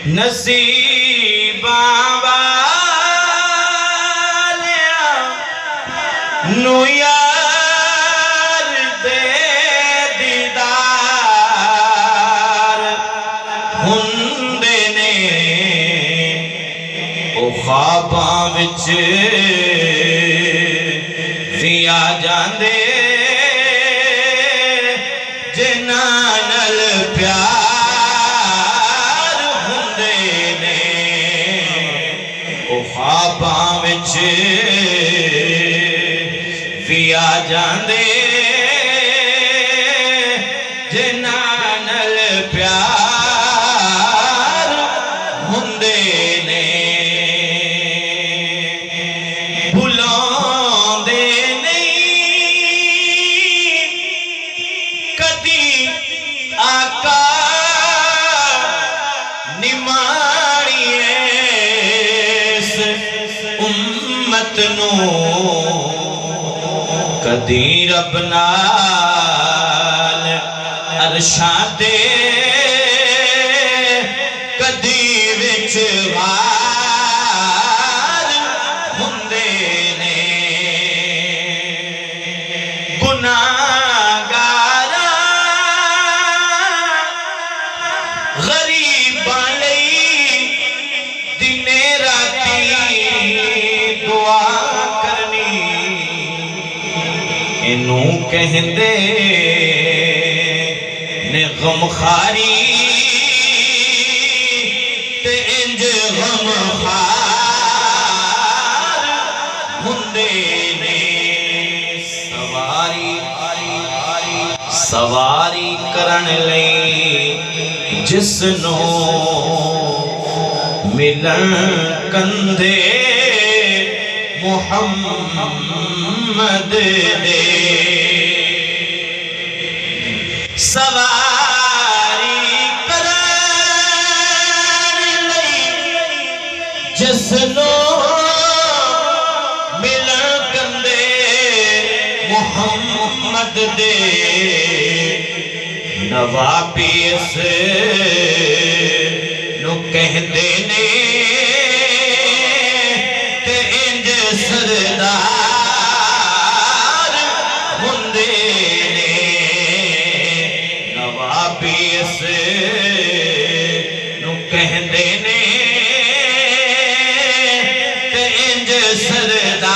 नसीबां वालिया नू यार दे दीदार हुंदे ने ओ ख्वाबां विच भी आ जांदे जिन्हां नाल प्यार हुंदे ने ओ ख्वाबां विच भी आ जांदे जिन्हां नाल प्यार हुंदे ने भुलांदे नहीं कदी आका निमाणिए इस उम्मत नू कदी रब नाल अरशां ते कदी विच वार हुंदे ने गुनाहगारा गरीबां लई दिने राती दुआ करनी इनू कहंदे ने गमखारी ते इंज गमखार हुंदे ने सवारी करन लई जिसनू मिलन कंधे मुहम्मद दे सवारी करन लई जिसनू मिलन कंधे मुहम्मद दे नवाबी इस नु कहते